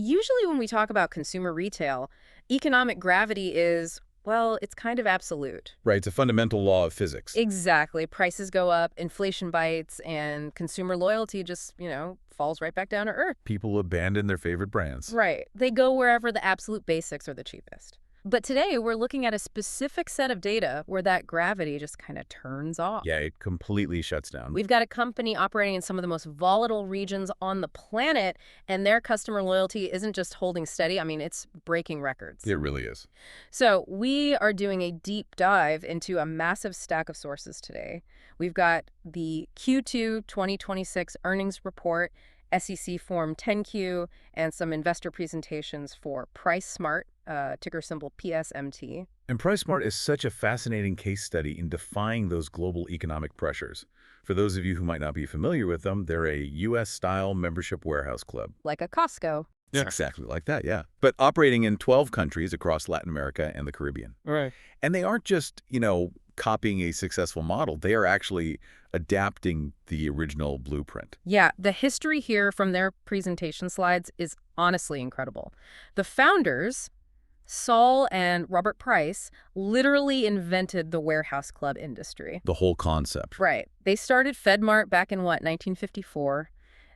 Usually when we talk about consumer retail, economic gravity is, well, it's kind of absolute. Right, it's a fundamental law of physics. Exactly. Prices go up, inflation bites, and consumer loyalty just, falls right back down to earth. People abandon their favorite brands. Right. They go wherever the absolute basics are the cheapest. But today we're looking at a specific set of data where that gravity just kind of turns off. Yeah, it completely shuts down. We've got a company operating in some of the most volatile regions on the planet, and their customer loyalty isn't just holding steady. I mean, it's breaking records. It really is. So we are doing a deep dive into a massive stack of sources today. We've got the Q2 2026 earnings report, SEC Form 10Q, and some investor presentations for PriceSmart, ticker symbol PSMT. And PriceSmart is such a fascinating case study in defying those global economic pressures. For those of you who might not be familiar with them, they're a U.S.-style membership warehouse club. Like a Costco. Yeah. Exactly like that, yeah. But operating in 12 countries across Latin America and the Caribbean. Right. And they aren't just, copying a successful model. They are actually adapting the original blueprint. Yeah, the history here from their presentation slides is honestly incredible. The founders, Saul and Robert Price, literally invented the warehouse club industry. The whole concept. Right. They started FedMart back in, 1954,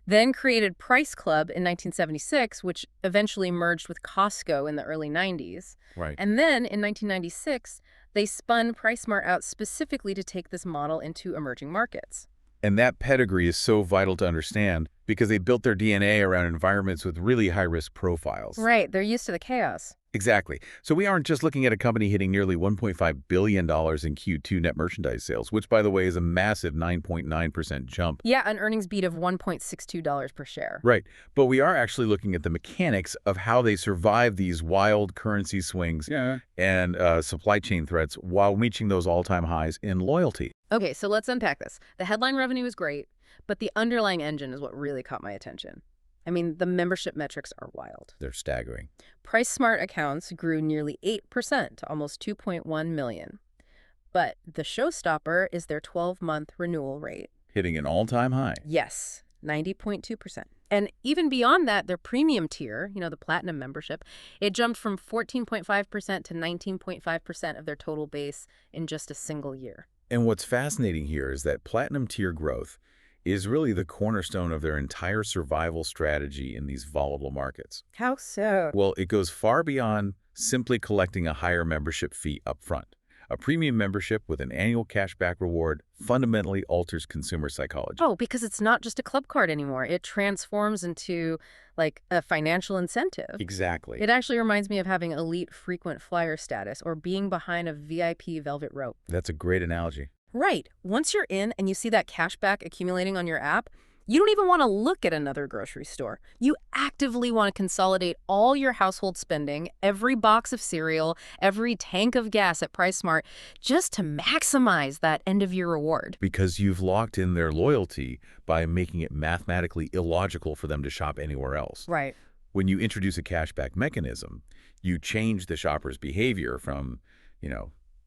then created Price Club in 1976, which eventually merged with Costco in the early 90s. Right. And then in 1996, they spun PriceSmart out specifically to take this model into emerging markets. And that pedigree is so vital to understand because they built their DNA around environments with really high-risk profiles. Right. They're used to the chaos. Exactly. So we aren't just looking at a company hitting nearly $1.5 billion in Q2 net merchandise sales, which, by the way, is a massive 9.9% jump. Yeah, an earnings beat of $1.62 per share. Right. But we are actually looking at the mechanics of how they survive these wild currency swings and supply chain threats while reaching those all-time highs in loyalty. Okay, so let's unpack this. The headline revenue is great, but the underlying engine is what really caught my attention. I mean, the membership metrics are wild. They're staggering. PriceSmart accounts grew nearly 8% to almost 2.1 million. But the showstopper is their 12-month renewal rate. Hitting an all-time high. Yes, 90.2%. And even beyond that, their premium tier, the platinum membership, it jumped from 14.5% to 19.5% of their total base in just a single year. And what's fascinating here is that platinum tier growth is really the cornerstone of their entire survival strategy in these volatile markets. How so? Well, it goes far beyond simply collecting a higher membership fee up front. A premium membership with an annual cashback reward fundamentally alters consumer psychology. Oh, because it's not just a club card anymore. It transforms into, a financial incentive. Exactly. It actually reminds me of having elite frequent flyer status or being behind a VIP velvet rope. That's a great analogy. Right. Once you're in and you see that cash back accumulating on your app, you don't even want to look at another grocery store. You actively want to consolidate all your household spending, every box of cereal, every tank of gas at PriceSmart, just to maximize that end-of-year reward. Because you've locked in their loyalty by making it mathematically illogical for them to shop anywhere else. Right. When you introduce a cashback mechanism, you change the shopper's behavior from,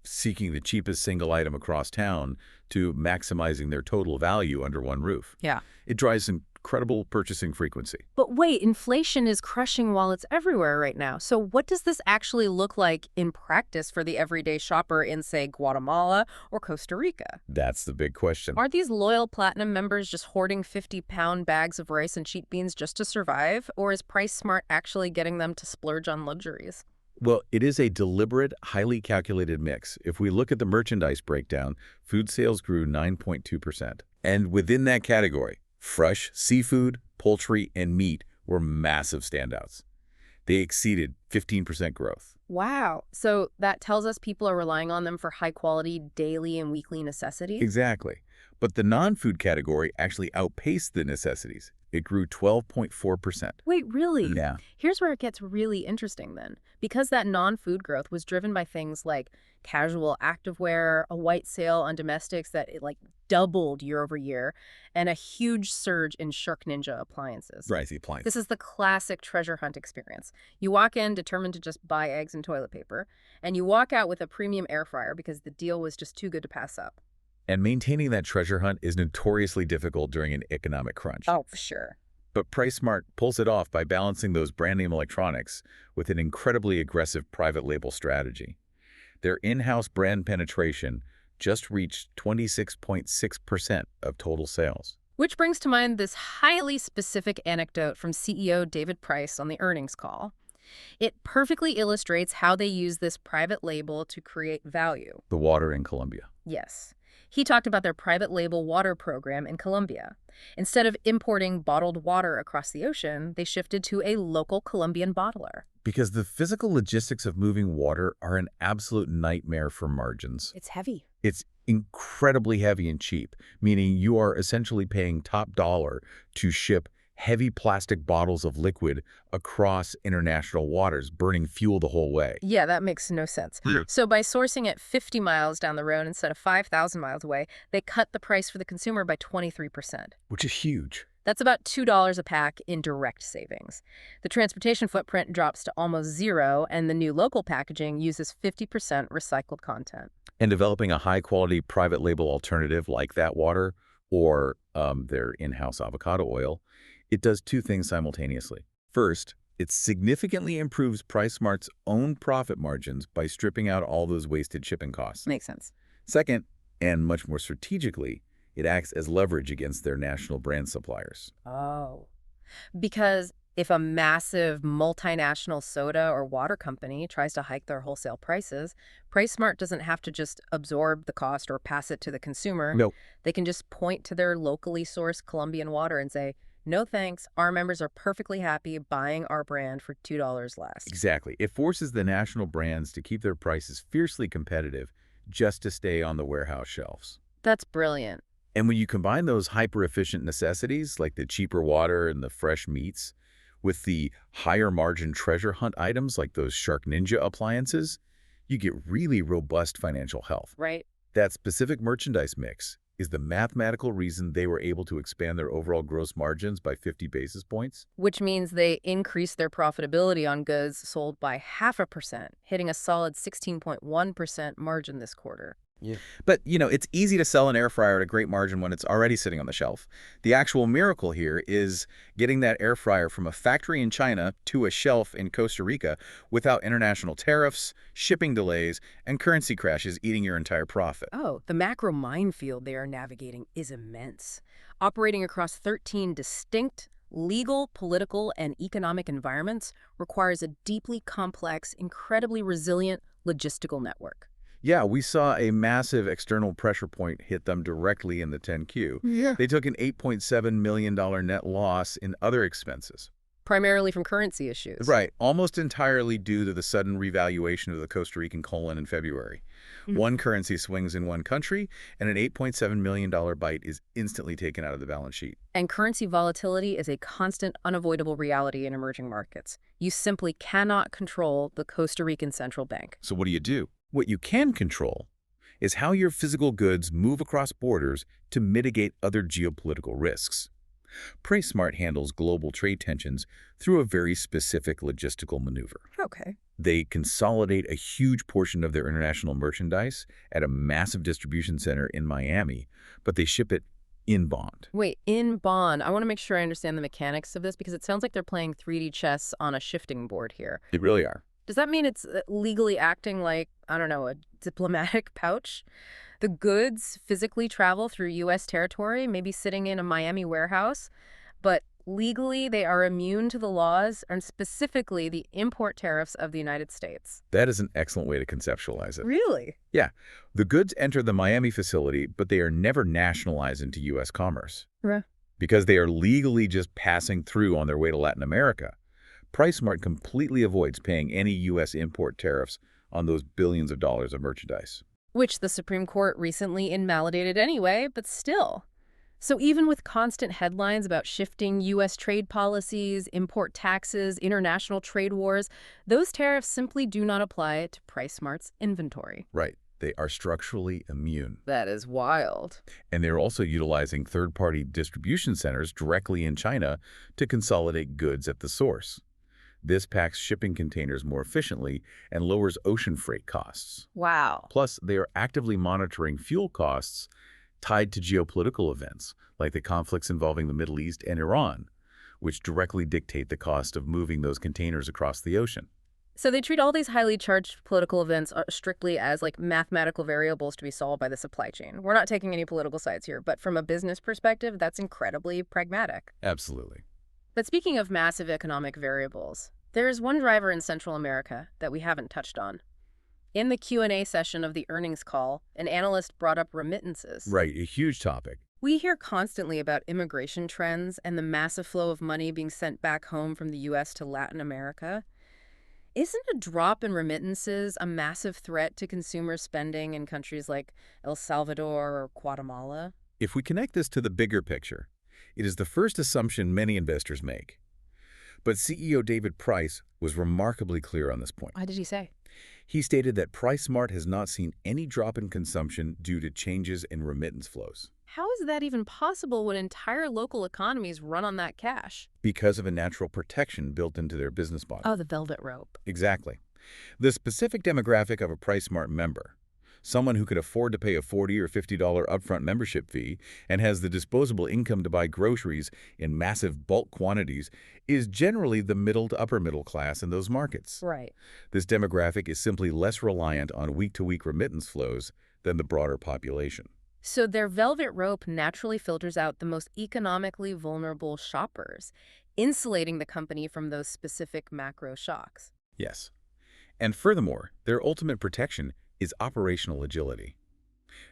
seeking the cheapest single item across town to maximizing their total value under one roof. Yeah. It drives incredible purchasing frequency. But wait, inflation is crushing wallets everywhere right now. So what does this actually look like in practice for the everyday shopper in, say, Guatemala or Costa Rica? That's the big question. Are these loyal platinum members just hoarding 50-pound bags of rice and cheap beans just to survive? Or is PriceSmart actually getting them to splurge on luxuries? Well, it is a deliberate, highly calculated mix. If we look at the merchandise breakdown, food sales grew 9.2%. And within that category, fresh seafood, poultry, and meat were massive standouts. They exceeded 15% growth. Wow. So that tells us people are relying on them for high-quality daily and weekly necessities? Exactly. But the non-food category actually outpaced the necessities. It grew 12.4%. Wait, really? Yeah. Here's where it gets really interesting then. Because that non-food growth was driven by things like casual activewear, a white sale on domestics that doubled year over year, and a huge surge in Shark Ninja appliances. Right, the appliance. This is the classic treasure hunt experience. You walk in determined to just buy eggs and toilet paper, and you walk out with a premium air fryer because the deal was just too good to pass up. And maintaining that treasure hunt is notoriously difficult during an economic crunch. Oh, for sure. But PriceSmart pulls it off by balancing those brand name electronics with an incredibly aggressive private label strategy. Their in-house brand penetration just reached 26.6% of total sales. Which brings to mind this highly specific anecdote from CEO David Price on the earnings call. It perfectly illustrates how they use this private label to create value. The water in Colombia. Yes. He talked about their private label water program in Colombia. Instead of importing bottled water across the ocean, they shifted to a local Colombian bottler. Because the physical logistics of moving water are an absolute nightmare for margins. It's heavy. It's incredibly heavy and cheap, meaning you are essentially paying top dollar to ship heavy plastic bottles of liquid across international waters, burning fuel the whole way. Yeah, that makes no sense. Yeah. So by sourcing it 50 miles down the road instead of 5,000 miles away, they cut the price for the consumer by 23%. Which is huge. That's about $2 a pack in direct savings. The transportation footprint drops to almost zero, and the new local packaging uses 50% recycled content. And developing a high-quality private label alternative like that water or their in-house avocado oil, it does two things simultaneously. First, it significantly improves PriceSmart's own profit margins by stripping out all those wasted shipping costs. Makes sense. Second, and much more strategically, it acts as leverage against their national brand suppliers. Oh. Because if a massive multinational soda or water company tries to hike their wholesale prices, PriceSmart doesn't have to just absorb the cost or pass it to the consumer. No. They can just point to their locally sourced Colombian water and say, no thanks, our members are perfectly happy buying our brand for $2 less. Exactly. It forces the national brands to keep their prices fiercely competitive just to stay on the warehouse shelves. That's brilliant. And when you combine those hyper-efficient necessities, like the cheaper water and the fresh meats, with the higher margin treasure hunt items like those Shark Ninja appliances, you get really robust financial health. Right. That specific merchandise mix is the mathematical reason they were able to expand their overall gross margins by 50 basis points. Which means they increased their profitability on goods sold by 0.5%, hitting a solid 16.1% margin this quarter. Yeah. But, it's easy to sell an air fryer at a great margin when it's already sitting on the shelf. The actual miracle here is getting that air fryer from a factory in China to a shelf in Costa Rica without international tariffs, shipping delays, and currency crashes eating your entire profit. Oh, the macro minefield they are navigating is immense. Operating across 13 distinct legal, political, and economic environments requires a deeply complex, incredibly resilient logistical network. Yeah, we saw a massive external pressure point hit them directly in the 10Q. Yeah. They took an $8.7 million net loss in other expenses. Primarily from currency issues. Right, almost entirely due to the sudden revaluation of the Costa Rican colon in February. One currency swings in one country, and an $8.7 million bite is instantly taken out of the balance sheet. And currency volatility is a constant, unavoidable reality in emerging markets. You simply cannot control the Costa Rican central bank. So what do? What you can control is how your physical goods move across borders to mitigate other geopolitical risks. PriceSmart handles global trade tensions through a very specific logistical maneuver. Okay. They consolidate a huge portion of their international merchandise at a massive distribution center in Miami, but they ship it in bond. Wait, in bond. I want to make sure I understand the mechanics of this because it sounds like they're playing 3D chess on a shifting board here. They really are. Does that mean it's legally acting like, I don't know, a diplomatic pouch? The goods physically travel through U.S. territory, maybe sitting in a Miami warehouse, but legally they are immune to the laws and specifically the import tariffs of the United States. That is an excellent way to conceptualize it. Really? Yeah. The goods enter the Miami facility, but they are never nationalized into U.S. commerce. Right. Because they are legally just passing through on their way to Latin America. PriceSmart completely avoids paying any U.S. import tariffs on those billions of dollars of merchandise. Which the Supreme Court recently invalidated anyway, but still. So even with constant headlines about shifting U.S. trade policies, import taxes, international trade wars, those tariffs simply do not apply to PriceSmart's inventory. Right. They are structurally immune. That is wild. And they're also utilizing third-party distribution centers directly in China to consolidate goods at the source. This packs shipping containers more efficiently and lowers ocean freight costs. Wow. Plus, they are actively monitoring fuel costs tied to geopolitical events, like the conflicts involving the Middle East and Iran, which directly dictate the cost of moving those containers across the ocean. So they treat all these highly charged political events strictly as like mathematical variables to be solved by the supply chain. We're not taking any political sides here, but from a business perspective, that's incredibly pragmatic. Absolutely. But speaking of massive economic variables, there is one driver in Central America that we haven't touched on. In the Q&A session of the earnings call, an analyst brought up remittances. Right, a huge topic. We hear constantly about immigration trends and the massive flow of money being sent back home from the U.S. to Latin America. Isn't a drop in remittances a massive threat to consumer spending in countries like El Salvador or Guatemala? If we connect this to the bigger picture, it is the first assumption many investors make. But CEO David Price was remarkably clear on this point. What did he say? He stated that PriceSmart has not seen any drop in consumption due to changes in remittance flows. How is that even possible when entire local economies run on that cash? Because of a natural protection built into their business model. Oh, the velvet rope. Exactly. The specific demographic of a PriceSmart member, someone who could afford to pay a $40 or $50 upfront membership fee and has the disposable income to buy groceries in massive bulk quantities, is generally the middle to upper middle class in those markets. Right. This demographic is simply less reliant on week-to-week remittance flows than the broader population. So their velvet rope naturally filters out the most economically vulnerable shoppers, insulating the company from those specific macro shocks. Yes. And furthermore, their ultimate protection is operational agility.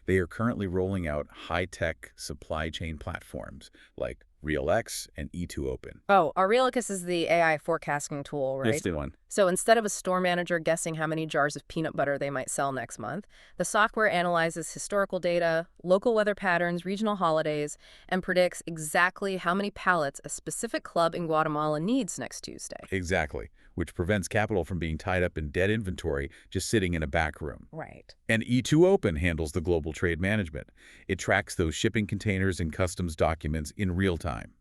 They are currently rolling out high-tech supply chain platforms like RealX and E2Open. Oh, Aurelius is the AI forecasting tool, right? That's the one. So instead of a store manager guessing how many jars of peanut butter they might sell next month, the software analyzes historical data, local weather patterns, regional holidays, and predicts exactly how many pallets a specific club in Guatemala needs next Tuesday. Exactly, which prevents capital from being tied up in dead inventory just sitting in a back room. Right. And E2Open handles the global trade management. It tracks those shipping containers and customs documents in real time.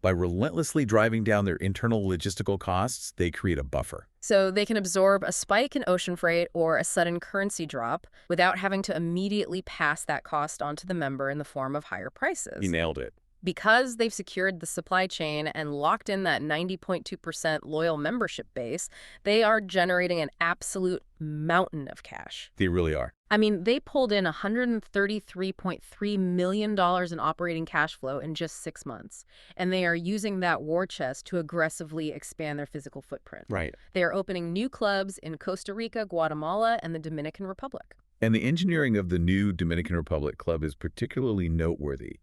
By relentlessly driving down their internal logistical costs, they create a buffer. So they can absorb a spike in ocean freight or a sudden currency drop without having to immediately pass that cost on to the member in the form of higher prices. You nailed it. Because they've secured the supply chain and locked in that 90.2% loyal membership base, they are generating an absolute mountain of cash. They really are. I mean, they pulled in $133.3 million in operating cash flow in just 6 months, and they are using that war chest to aggressively expand their physical footprint. Right. They are opening new clubs in Costa Rica, Guatemala, and the Dominican Republic. And the engineering of the new Dominican Republic club is particularly noteworthy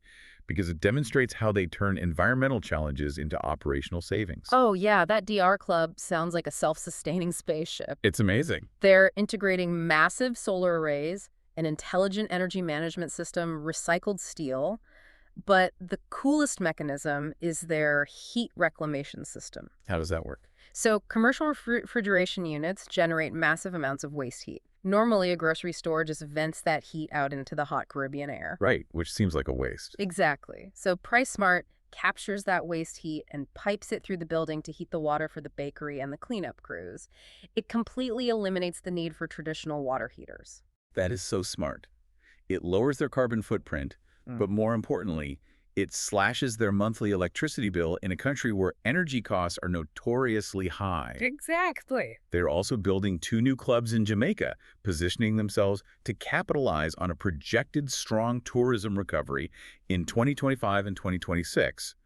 because it demonstrates how they turn environmental challenges into operational savings. Oh, yeah, that DR club sounds like a self-sustaining spaceship. It's amazing. They're integrating massive solar arrays, an intelligent energy management system, recycled steel, but the coolest mechanism is their heat reclamation system. How does that work? So commercial refrigeration units generate massive amounts of waste heat. Normally, a grocery store just vents that heat out into the hot Caribbean air. Right, which seems like a waste. Exactly. So PriceSmart captures that waste heat and pipes it through the building to heat the water for the bakery and the cleanup crews. It completely eliminates the need for traditional water heaters. That is so smart. It lowers their carbon footprint, but more importantly, it slashes their monthly electricity bill in a country where energy costs are notoriously high. Exactly. They're also building 2 new clubs in Jamaica, positioning themselves to capitalize on a projected strong tourism recovery in 2025 and 2026,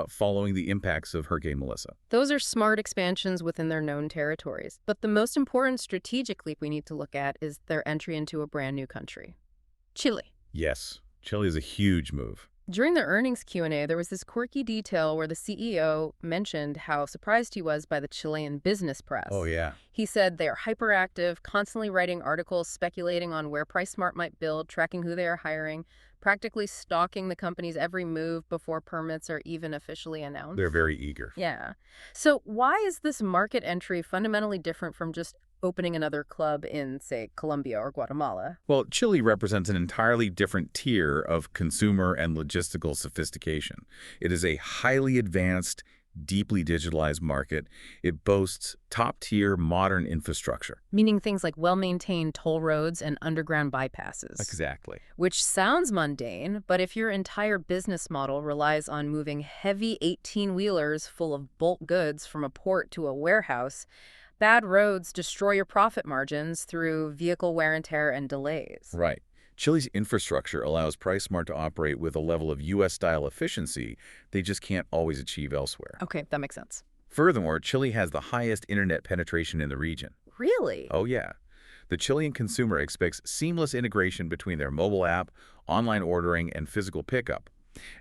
following the impacts of Hurricane Melissa. Those are smart expansions within their known territories. But the most important strategic leap we need to look at is their entry into a brand new country, Chile. Yes, Chile is a huge move. During the earnings Q&A, there was this quirky detail where the CEO mentioned how surprised he was by the Chilean business press. Oh, yeah. He said they are hyperactive, constantly writing articles speculating on where PriceSmart might build, tracking who they are hiring, practically stalking the company's every move before permits are even officially announced. They're very eager. Yeah. So why is this market entry fundamentally different from just opening another club in, say, Colombia or Guatemala? Well, Chile represents an entirely different tier of consumer and logistical sophistication. It is a highly advanced, deeply digitalized market. It boasts top-tier modern infrastructure. Meaning things like well-maintained toll roads and underground bypasses. Exactly. Which sounds mundane, but if your entire business model relies on moving heavy 18-wheelers full of bulk goods from a port to a warehouse, bad roads destroy your profit margins through vehicle wear and tear and delays. Right. Chile's infrastructure allows PriceSmart to operate with a level of U.S.-style efficiency they just can't always achieve elsewhere. Okay, that makes sense. Furthermore, Chile has the highest internet penetration in the region. Really? Oh, yeah. The Chilean consumer expects seamless integration between their mobile app, online ordering, and physical pickup.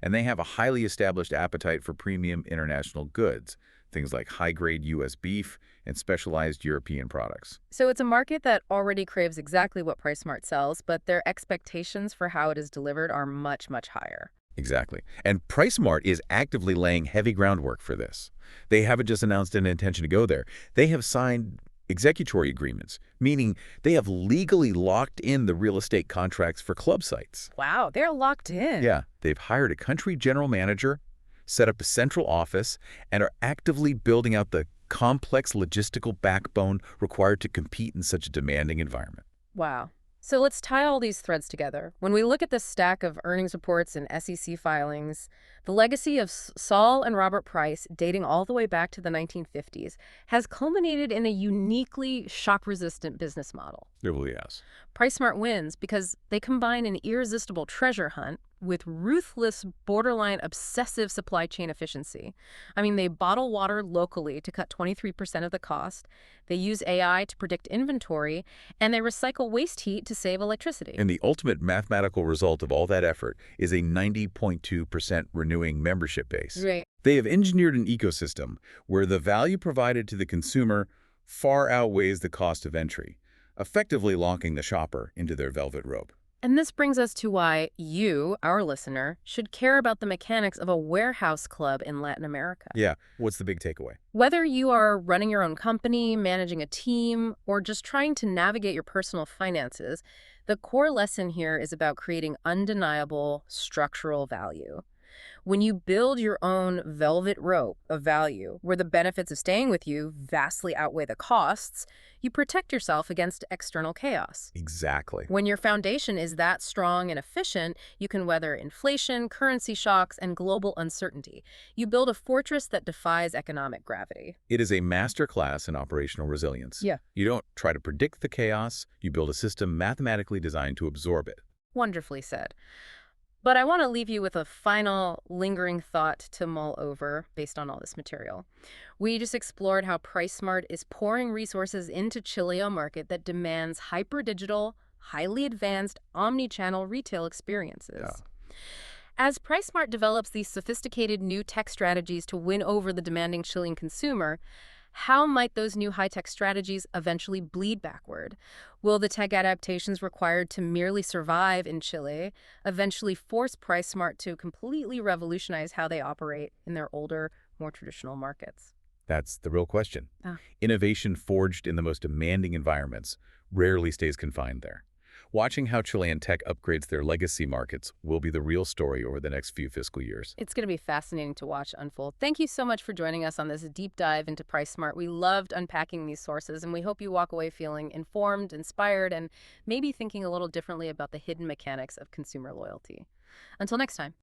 And they have a highly established appetite for premium international goods, things like high-grade U.S. beef and specialized European products. So it's a market that already craves exactly what PriceSmart sells, but their expectations for how it is delivered are much, much higher. Exactly. And PriceSmart is actively laying heavy groundwork for this. They haven't just announced an intention to go there. They have signed executory agreements, meaning they have legally locked in the real estate contracts for club sites. Wow, they're locked in. Yeah, they've hired a country general manager, set up a central office, and are actively building out the complex logistical backbone required to compete in such a demanding environment. Wow. So let's tie all these threads together. When we look at this stack of earnings reports and SEC filings, the legacy of Saul and Robert Price, dating all the way back to the 1950s, has culminated in a uniquely shock-resistant business model. It really is. PriceSmart wins because they combine an irresistible treasure hunt with ruthless, borderline obsessive supply chain efficiency. I mean, they bottle water locally to cut 23% of the cost, they use AI to predict inventory, and they recycle waste heat to save electricity. And the ultimate mathematical result of all that effort is a 90.2% renewing membership base. Right. They have engineered an ecosystem where the value provided to the consumer far outweighs the cost of entry, effectively locking the shopper into their velvet rope. And this brings us to why you, our listener, should care about the mechanics of a warehouse club in Latin America. Yeah, what's the big takeaway? Whether you are running your own company, managing a team, or just trying to navigate your personal finances, the core lesson here is about creating undeniable structural value. When you build your own velvet rope of value, where the benefits of staying with you vastly outweigh the costs, you protect yourself against external chaos. Exactly. When your foundation is that strong and efficient, you can weather inflation, currency shocks, and global uncertainty. You build a fortress that defies economic gravity. It is a masterclass in operational resilience. Yeah. You don't try to predict the chaos, you build a system mathematically designed to absorb it. Wonderfully said. But I want to leave you with a final lingering thought to mull over based on all this material. We just explored how PriceSmart is pouring resources into Chile, a market that demands hyper-digital, highly advanced, omni-channel retail experiences. Yeah. As PriceSmart develops these sophisticated new tech strategies to win over the demanding Chilean consumer, how might those new high-tech strategies eventually bleed backward? Will the tech adaptations required to merely survive in Chile eventually force PriceSmart to completely revolutionize how they operate in their older, more traditional markets? That's the real question. Ah. Innovation forged in the most demanding environments rarely stays confined there. Watching how Chilean tech upgrades their legacy markets will be the real story over the next few fiscal years. It's going to be fascinating to watch unfold. Thank you so much for joining us on this deep dive into PriceSmart. We loved unpacking these sources, and we hope you walk away feeling informed, inspired, and maybe thinking a little differently about the hidden mechanics of consumer loyalty. Until next time.